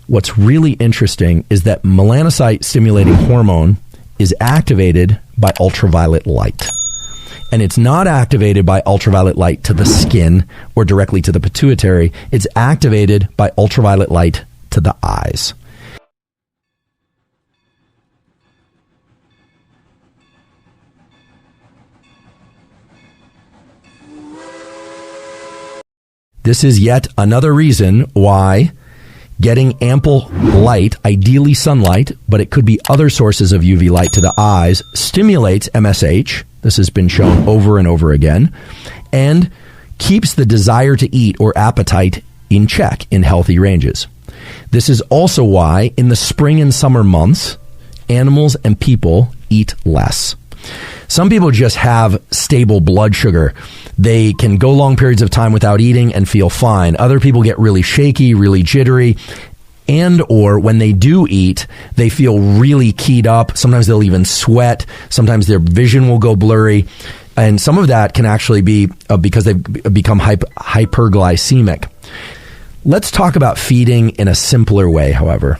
What's really interesting is that melanocyte stimulating hormone is activated by ultraviolet light. And it's not activated by ultraviolet light to the skin or directly to the pituitary. It's activated by ultraviolet light to the eyes. This is yet another reason why getting ample light, ideally sunlight, but it could be other sources of UV light to the eyes, stimulates MSH. This has been shown over and over again, and keeps the desire to eat or appetite in check in healthy ranges. This is also why in the spring and summer months, animals and people eat less. Some people just have stable blood sugar. They can go long periods of time without eating and feel fine. Other people get really shaky, really jittery, and or when they do eat, they feel really keyed up. Sometimes they'll even sweat. Sometimes their vision will go blurry. And some of that can actually be because they've become hyperglycemic. Let's talk about feeding in a simpler way, however.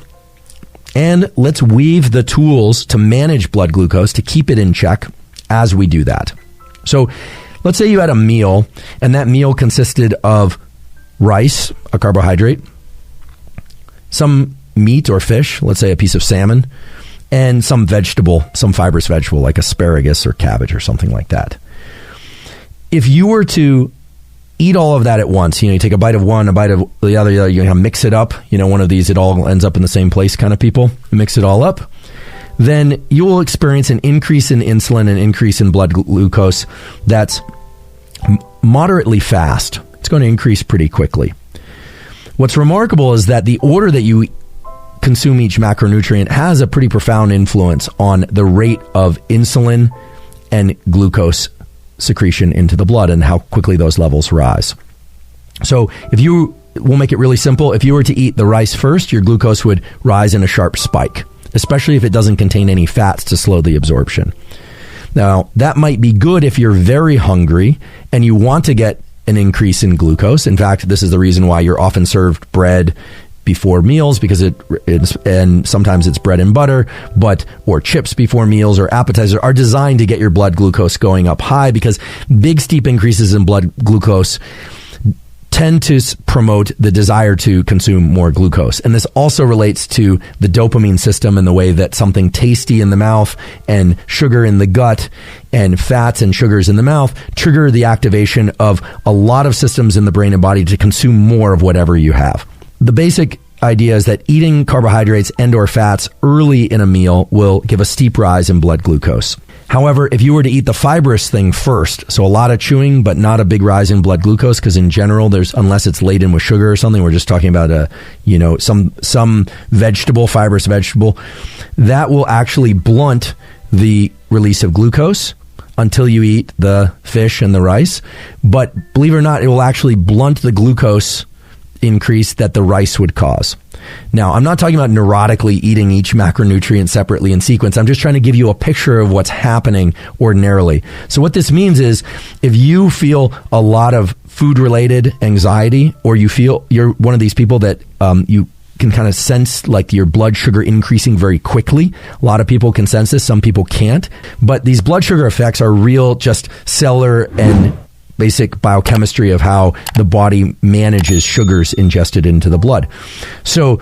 And let's weave the tools to manage blood glucose to keep it in check as we do that. So let's say you had a meal, and that meal consisted of rice, a carbohydrate, some meat or fish, let's say a piece of salmon, and some vegetable, some fibrous vegetable like asparagus or cabbage or something like that. If you were to eat all of that at once, you take a bite of one, a bite of the other, you mix it up, one of these, it all ends up in the same place kind of people, mix it all up, then you will experience an increase in insulin, an increase in blood glucose that's moderately fast. It's going to increase pretty quickly. What's remarkable is that the order that you consume each macronutrient has a pretty profound influence on the rate of insulin and glucose secretion into the blood and how quickly those levels rise. So we'll make it really simple. If you were to eat the rice first, your glucose would rise in a sharp spike, especially if it doesn't contain any fats to slow the absorption. Now, that might be good if you're very hungry and you want to get an increase in glucose. In fact, this is the reason why you're often served bread before meals, because and sometimes it's bread and butter, or chips before meals or appetizers are designed to get your blood glucose going up high, because big steep increases in blood glucose tend to promote the desire to consume more glucose. And this also relates to the dopamine system and the way that something tasty in the mouth and sugar in the gut and fats and sugars in the mouth trigger the activation of a lot of systems in the brain and body to consume more of whatever you have. The basic idea is that eating carbohydrates and or fats early in a meal will give a steep rise in blood glucose. However, if you were to eat the fibrous thing first, so a lot of chewing but not a big rise in blood glucose, because in general, unless it's laden with sugar or something, we're just talking about some vegetable, fibrous vegetable, that will actually blunt the release of glucose until you eat the fish and the rice. But believe it or not, it will actually blunt the glucose increase that the rice would cause. Now, I'm not talking about neurotically eating each macronutrient separately in sequence. I'm just trying to give you a picture of what's happening ordinarily. So what this means is if you feel a lot of food-related anxiety, or you feel you're one of these people that you can kind of sense like your blood sugar increasing very quickly. A lot of people can sense this, some people can't. But these blood sugar effects are real, just cellular and basic biochemistry of how the body manages sugars ingested into the blood. So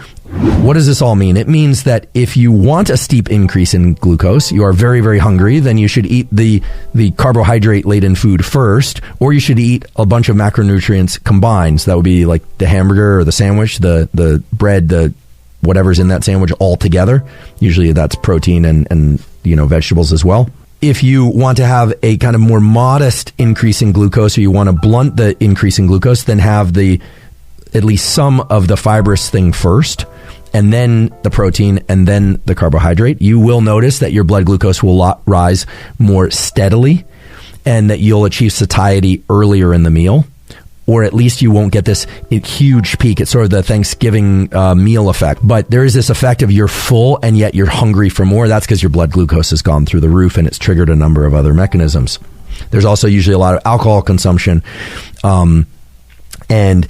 what does this all mean? It means that if you want a steep increase in glucose, you are very, very hungry, then you should eat the carbohydrate-laden food first, or you should eat a bunch of macronutrients combined. So that would be like the hamburger or the sandwich, the bread, the whatever's in that sandwich all together. Usually that's protein and vegetables as well. If you want to have a kind of more modest increase in glucose, or you want to blunt the increase in glucose, then have at least some of the fibrous thing first, and then the protein, and then the carbohydrate. You will notice that your blood glucose will rise more steadily, and that you'll achieve satiety earlier in the meal. Or at least you won't get this huge peak. It's sort of the Thanksgiving meal effect. But there is this effect of you're full and yet you're hungry for more. That's because your blood glucose has gone through the roof and it's triggered a number of other mechanisms. There's also usually a lot of alcohol consumption. And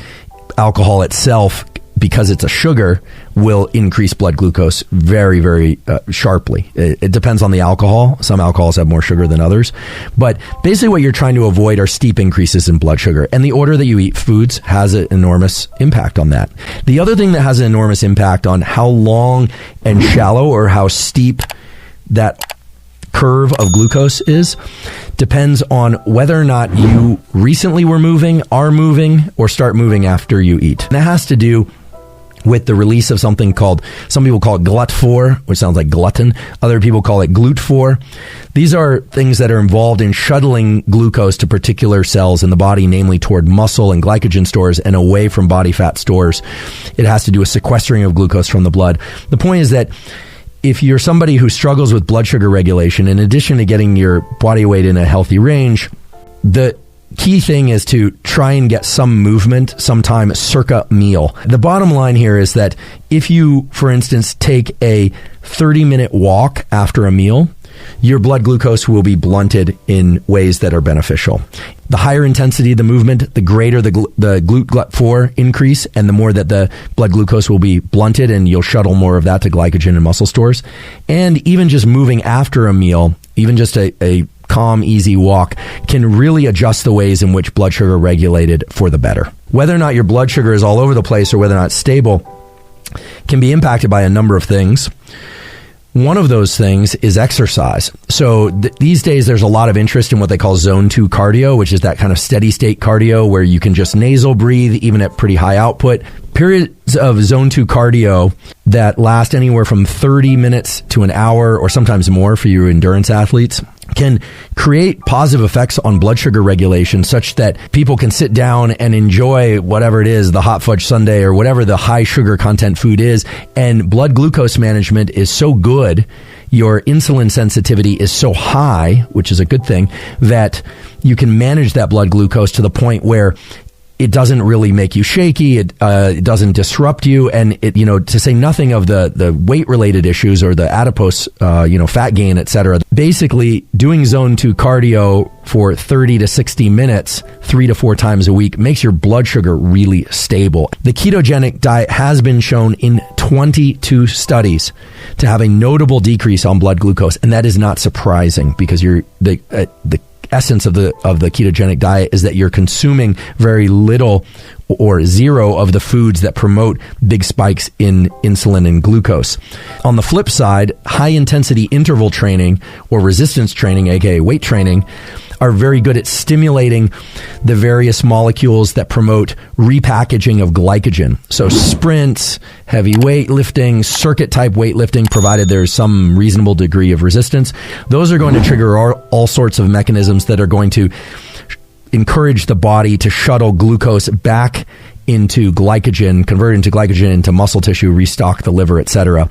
alcohol itself because it's a sugar, will increase blood glucose very, very sharply. It depends on the alcohol. Some alcohols have more sugar than others. But basically what you're trying to avoid are steep increases in blood sugar. And the order that you eat foods has an enormous impact on that. The other thing that has an enormous impact on how long and shallow or how steep that curve of glucose is depends on whether or not you recently were moving, are moving, or start moving after you eat. And it has to do with the release of something called, some people call it GLUT4, which sounds like glutton. Other people call it GLUT4. These are things that are involved in shuttling glucose to particular cells in the body, namely toward muscle and glycogen stores and away from body fat stores. It has to do with sequestering of glucose from the blood. The point is that if you're somebody who struggles with blood sugar regulation, in addition to getting your body weight in a healthy range, the key thing is to try and get some movement sometime circa meal. The bottom line here is that if you, for instance, take a 30-minute walk after a meal, your blood glucose will be blunted in ways that are beneficial. The higher intensity of the movement, the greater the GLUT4 increase, and the more that the blood glucose will be blunted, and you'll shuttle more of that to glycogen and muscle stores. And even just moving after a meal, even just a calm, easy walk, can really adjust the ways in which blood sugar regulated for the better. Whether or not your blood sugar is all over the place or whether or not it's stable can be impacted by a number of things. One of those things is exercise. So these days there's a lot of interest in what they call zone 2 cardio, which is that kind of steady state cardio where you can just nasal breathe even at pretty high output. Periods of zone 2 cardio that last anywhere from 30 minutes to an hour or sometimes more for you endurance athletes can create positive effects on blood sugar regulation such that people can sit down and enjoy whatever it is, the hot fudge sundae or whatever the high sugar content food is, and blood glucose management is so good, your insulin sensitivity is so high, which is a good thing, that you can manage that blood glucose to the point where it doesn't really make you shaky. It doesn't disrupt you. And it, to say nothing of the weight related issues or the adipose, fat gain, et cetera. Basically doing zone 2 cardio for 30 to 60 minutes, 3 to 4 times a week makes your blood sugar really stable. The ketogenic diet has been shown in 22 studies to have a notable decrease on blood glucose. And that is not surprising because the essence of the ketogenic diet is that you're consuming very little or zero of the foods that promote big spikes in insulin and glucose. On the flip side, high intensity interval training or resistance training, aka weight training, are very good at stimulating the various molecules that promote repackaging of glycogen. So sprints, heavy weightlifting, circuit type weightlifting, provided there's some reasonable degree of resistance, those are going to trigger all sorts of mechanisms that are going to encourage the body to shuttle glucose back into glycogen, convert into glycogen into muscle tissue, restock the liver, etc.